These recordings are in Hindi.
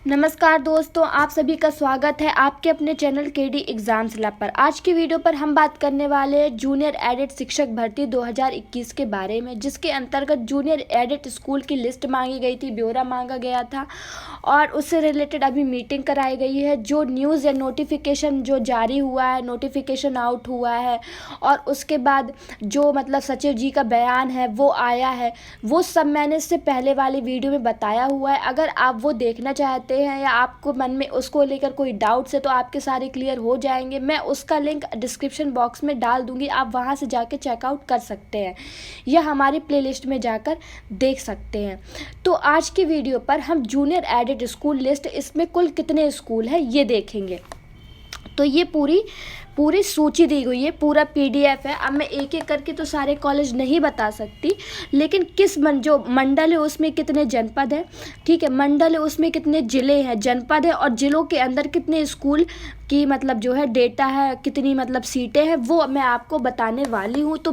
नमस्कार दोस्तों, आप सभी का स्वागत है आपके अपने चैनल केडी एग्जाम्स लैब पर। आज की वीडियो पर हम बात करने वाले हैं जूनियर एडेड शिक्षक भर्ती 2021 के बारे में, जिसके अंतर्गत जूनियर एडेड स्कूल की लिस्ट मांगी गई थी, ब्यौरा मांगा गया था और उससे रिलेटेड अभी मीटिंग कराई गई है। जो न्यूज़ या नोटिफिकेशन जो जारी हुआ है, नोटिफिकेशन आउट हुआ है और उसके बाद जो सचिव जी का बयान है वो आया है, वो सब मैंने इससे पहले वाली वीडियो में बताया हुआ है। अगर आप वो देखना चाहते हैं या आपको मन में उसको लेकर कोई डाउट्स है तो आपके सारे क्लियर हो जाएंगे। मैं उसका लिंक डिस्क्रिप्शन बॉक्स में डाल दूंगी, आप वहां से जाके चेकआउट कर सकते हैं या हमारी प्लेलिस्ट में जाकर देख सकते हैं। तो आज की वीडियो पर हम जूनियर एडेड स्कूल लिस्ट, इसमें कुल कितने स्कूल हैं ये देखेंगे। तो ये पूरी सूची दी गई है, पूरा पीडीएफ है। अब मैं एक एक करके तो सारे कॉलेज नहीं बता सकती, लेकिन जो मंडल है उसमें कितने जनपद है, ठीक है, मंडल है उसमें कितने ज़िले हैं, जनपद है और ज़िलों के अंदर कितने स्कूल की जो है डेटा है, कितनी सीटें हैं, वो मैं आपको बताने वाली हूँ। तो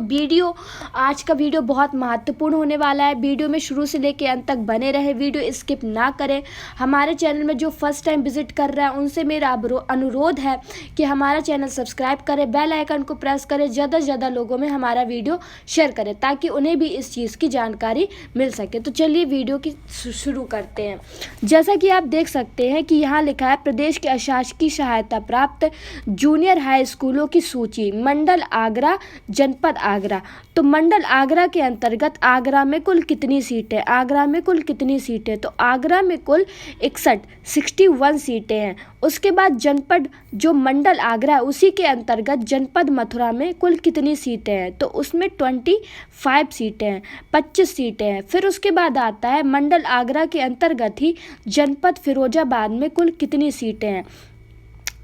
आज का वीडियो बहुत महत्वपूर्ण होने वाला है। वीडियो में शुरू से लेकर अंत तक बने रहे, वीडियो स्किप ना करें। हमारे चैनल में जो फर्स्ट टाइम विजिट कर रहा है उनसे मेरा अनुरोध है कि हमारा चैनल सब्सक्राइब करें, बेल आइकन को प्रेस करें, ज़्यादा से ज़्यादा लोगों में हमारा वीडियो शेयर करें ताकि उन्हें भी इस चीज़ की जानकारी मिल सके। तो चलिए वीडियो की शुरू करते हैं। जैसा कि आप देख सकते हैं कि यहाँ लिखा है प्रदेश के अशासकीय सहायता प्राप्त जूनियर हाई स्कूलों की सूची, मंडल आगरा, जनपद आगरा। तो मंडल आगरा के अंतर्गत आगरा में कुल कितनी सीटें, आगरा में कुल कितनी सीटें, तो आगरा में कुल 61 सीटें हैं। उसके बाद जनपद जो मंडल आगरा है उसी के अंतर्गत जनपद मथुरा में कुल कितनी सीटें हैं, तो उसमें 25 सीटें हैं, 25 सीटें हैं। फिर उसके बाद आता है मंडल आगरा के अंतर्गत ही जनपद फिरोजाबाद में कुल कितनी सीटें हैं,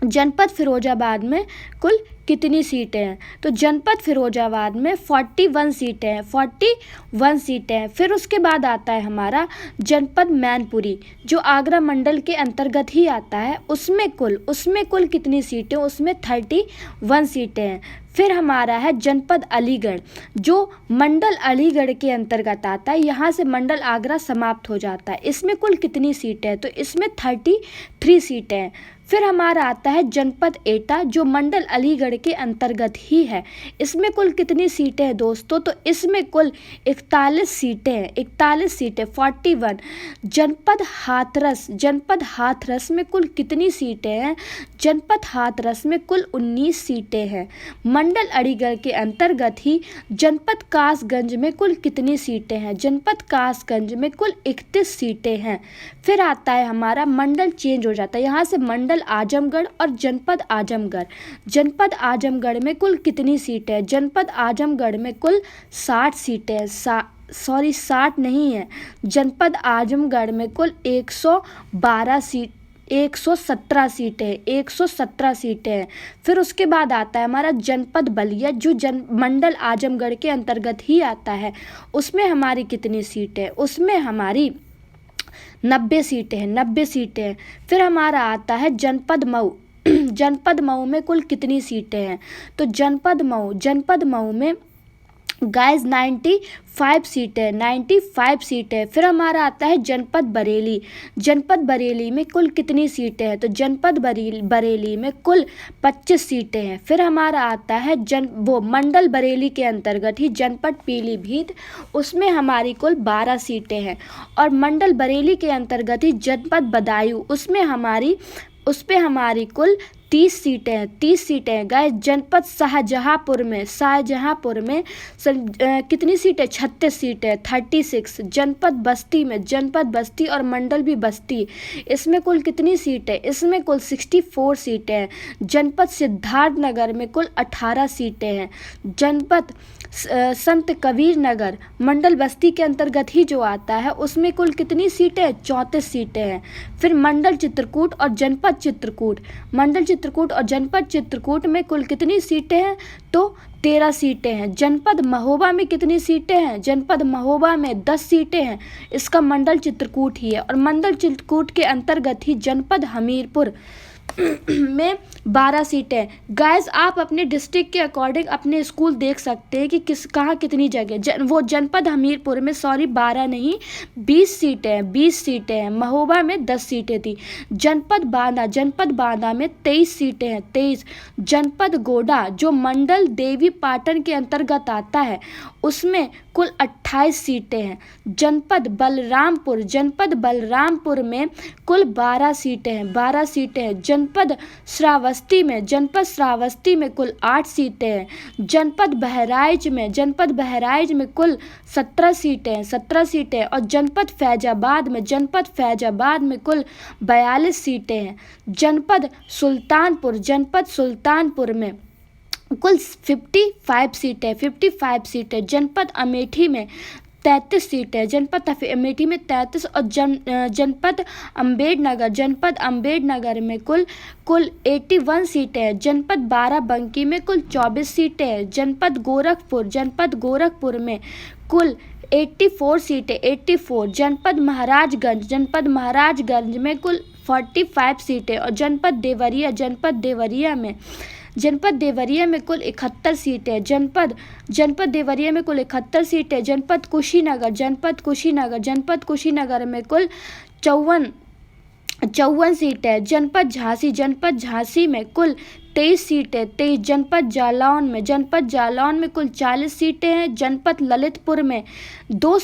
जनपद फिरोजाबाद में कुल कितनी सीटें हैं, तो जनपद फिरोजाबाद में 41 सीटें हैं, 41 सीटें हैं। फिर उसके बाद आता है हमारा जनपद मैनपुरी जो आगरा मंडल के अंतर्गत ही आता है, उसमें कुल कितनी सीटें, उसमें 31 सीटें हैं। फिर हमारा है जनपद अलीगढ़ जो मंडल अलीगढ़ के अंतर्गत आता है, यहाँ से मंडल आगरा समाप्त हो जाता है। इसमें कुल कितनी सीटें हैं, तो इसमें 33 सीटें हैं। फिर हमारा आता है जनपद एटा जो मंडल अलीगढ़ के अंतर्गत ही है, इसमें कुल कितनी सीटें हैं दोस्तों, तो इसमें कुल 41 सीटें हैं, 41 सीटें 41। जनपद हाथरस में कुल कितनी सीटें हैं, जनपद हाथरस में कुल 19 सीटें हैं। मंडल अलीगढ़ के अंतर्गत ही जनपद कासगंज में कुल कितनी सीटें हैं, जनपद कासगंज में कुल 31 सीटें हैं। फिर आता है हमारा मंडल चेंज हो जाता है, यहाँ से मंडल आजमगढ़ और जनपद आजमगढ़। जनपद आजमगढ़ में कुल कितनी सीटें हैं, जनपद आजमगढ़ में कुल 60 सीटें हैं, 60 नहीं है, जनपद आजमगढ़ में कुल 117 सीटें, 117 सीटें हैं। फिर उसके बाद आता है हमारा जनपद बलिया जो मंडल आजमगढ़ के अंतर्गत ही आता है, उसमें हमारी कितनी सीटें, उसमें हमारी 90 सीटें हैं, 90 सीटें हैं। फिर हमारा आता है जनपद मऊ जनपद मऊ में कुल कितनी सीटें हैं, तो जनपद मऊ में गाइस 95 सीटें, 95 सीटें। फिर हमारा आता है जनपद बरेली में कुल कितनी सीटें हैं, तो जनपद बरेली में कुल 25 सीटें हैं। फिर हमारा आता है मंडल बरेली के अंतर्गत ही जनपद पीलीभीत, उसमें हमारी कुल 12 सीटें हैं। और मंडल बरेली के अंतर्गत ही जनपद बदायूं, उस पे हमारी कुल 30 सीटें हैं, 30 सीटें हैं। गाइस जनपद शाहजहांपुर में कितनी सीटें, 36 सीटें, 36। जनपद बस्ती और मंडल भी बस्ती, इसमें कुल कितनी सीटें, इसमें कुल 64 सीटें हैं। जनपद सिद्धार्थनगर में कुल 18 सीटें हैं। जनपद संत कबीर नगर मंडल बस्ती के अंतर्गत ही जो आता है उसमें कुल कितनी सीटें, 34 सीटें हैं। फिर मंडल चित्रकूट और जनपद चित्रकूट में कुल कितनी सीटें हैं, तो 13 सीटें हैं। जनपद महोबा में कितनी सीटें हैं, जनपद महोबा में 10 सीटें हैं, इसका मंडल चित्रकूट ही है। और मंडल चित्रकूट के अंतर्गत ही जनपद में 12 सीटें। गाइस आप अपने डिस्ट्रिक्ट के अकॉर्डिंग अपने स्कूल देख सकते हैं कि कहाँ कितनी जगह। वो जनपद हमीरपुर में 12 नहीं 20 सीटें हैं। महोबा में 10 सीटें थी। जनपद बांदा में 23 सीटें हैं, 23। जनपद गोडा जो मंडल देवी पाटन के अंतर्गत आता है उसमें कुल 28 सीटें हैं। जनपद बलरामपुर में कुल 12 सीटें हैं। जनपद श्रावस्ती में कुल 8 सीटें हैं। जनपद बहराइच में कुल 17 सीटें और जनपद फैजाबाद में कुल 42 सीटें हैं। जनपद सुल्तानपुर में कुल 55 सीटें। जनपद अमेठी में 33 सीटें। और जनपद अम्बेडनगर में कुल 81 सीटें। जनपद बाराबंकी में कुल 24 सीटें। जनपद गोरखपुर में कुल 84 सीटें। जनपद महाराजगंज में कुल 45 सीटें और जनपद देवरिया में कुल 71 सीटें। जनपद देवरिया में कुल 71 सीटें। जनपद कुशीनगर में कुल 54 सीटें। जनपद झांसी में कुल 23 सीटें। जनपद जालौन में कुल 40 सीटें हैं। जनपद ललितपुर में 2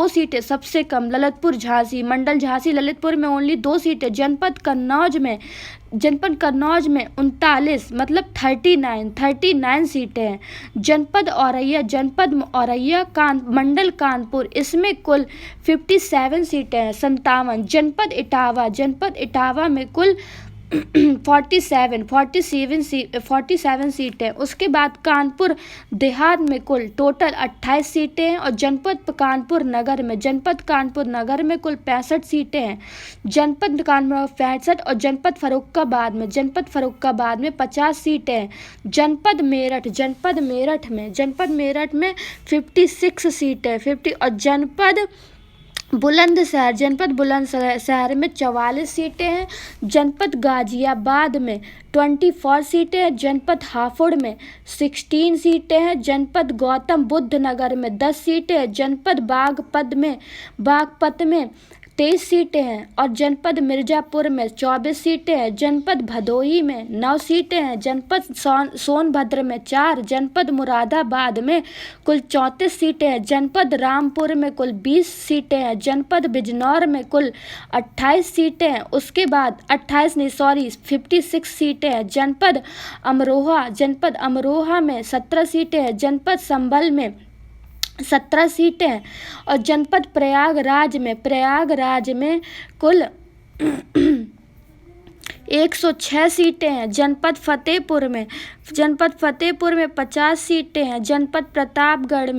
सीटें सबसे कम। ललितपुर झांसी मंडल झांसी ललितपुर में ओनली 2 सीटें। जनपद कन्नौज में 39 मतलब 39 सीटें हैं। जनपद औरैया मंडल कानपुर इसमें कुल 57 सीटें हैं, 57। जनपद इटावा में कुल 47 सीटें। उसके बाद कानपुर देहात में कुल टोटल 28 सीटें हैं और जनपद कानपुर नगर में कुल 65 सीटें हैं। जनपद कानपुर 65 और जनपद फर्रुखाबाद में 50 सीटें हैं। जनपद मेरठ में 56 सीटें 50 और जनपद बुलंदशहर में 44 सीटें हैं। जनपद गाजियाबाद में 24 सीटें हैं। जनपद हापुड़ में 16 सीटें हैं। जनपद गौतम बुद्ध नगर में 10 सीटें हैं। जनपद बागपत में 23 सीटें हैं और जनपद मिर्जापुर में 24 सीटें हैं। जनपद भदोही में 9 सीटें हैं। जनपद सोनभद्र में 4। जनपद मुरादाबाद में कुल 34 सीटें हैं। जनपद रामपुर में कुल 20 सीटें हैं। जनपद बिजनौर में कुल 28 सीटें हैं। उसके बाद 56 सीटें हैं। जनपद अमरोहा में 17 सीटें हैं। जनपद संभल में 17 सीटें हैं और जनपद प्रयागराज में कुल 106 सीटें हैं। जनपद फतेहपुर में 50 सीटें हैं। जनपद प्रतापगढ़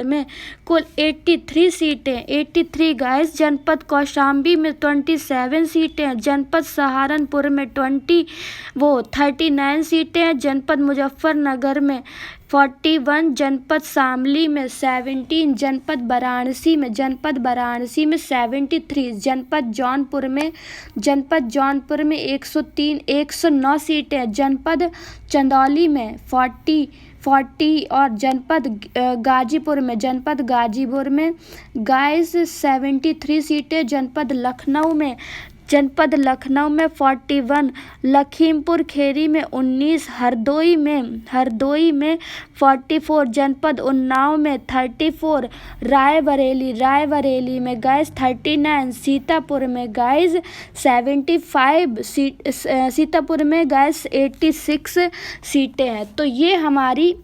में कुल 83 सीटें 83 गाइस। जनपद कौशाम्बी में 27 सीटें हैं। जनपद सहारनपुर में 39 सीटें हैं। जनपद मुजफ्फरनगर में 41। जनपद शामली में 17। जनपद वाराणसी में 73। जनपद जौनपुर में 109 सीटें। जनपद चंदौली में 40 और जनपद गाजीपुर में गाइस 73 सीटें। जनपद लखनऊ में 41। लखीमपुर खीरी में 19। हरदोई में 44। जनपद उन्नाव में 34। रायबरेली में गाइस 39। सीतापुर में गाइस 75 सीतापुर में गाइस 86 सीटें हैं। तो ये हमारी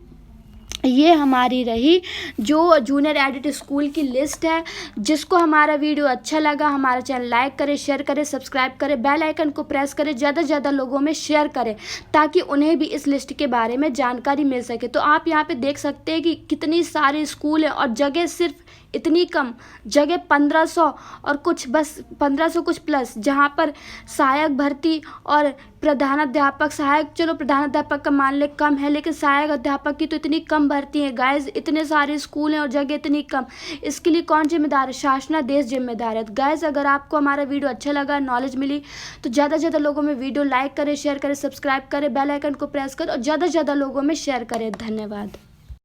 रही जो जूनियर एडिट स्कूल की लिस्ट है। जिसको हमारा वीडियो अच्छा लगा हमारा चैनल लाइक करें, शेयर करें, सब्सक्राइब करें, बेल आइकन को प्रेस करें, ज़्यादा से ज़्यादा लोगों में शेयर करें ताकि उन्हें भी इस लिस्ट के बारे में जानकारी मिल सके। तो आप यहाँ पे देख सकते हैं कि कितनी सारे स्कूल हैं और जगह सिर्फ इतनी कम जगह 1500 और कुछ, बस 1500 कुछ प्लस, जहाँ पर सहायक भर्ती और प्रधानाध्यापक, सहायक चलो प्रधानाध्यापक का मान ले कम है, लेकिन सहायक अध्यापक की तो इतनी कम भर्ती है गाइज। इतने सारे स्कूल हैं और जगह इतनी कम, इसके लिए कौन जिम्मेदार है? शासनादेश जिम्मेदार है। गाइज अगर आपको हमारा वीडियो अच्छा लगा, नॉलेज मिली, तो ज़्यादा से ज़्यादा लोगों में वीडियो लाइक करें, शेयर करें, सब्सक्राइब करें, बेल आइकन को प्रेस करें और ज़्यादा से ज़्यादा लोगों में शेयर करें। धन्यवाद।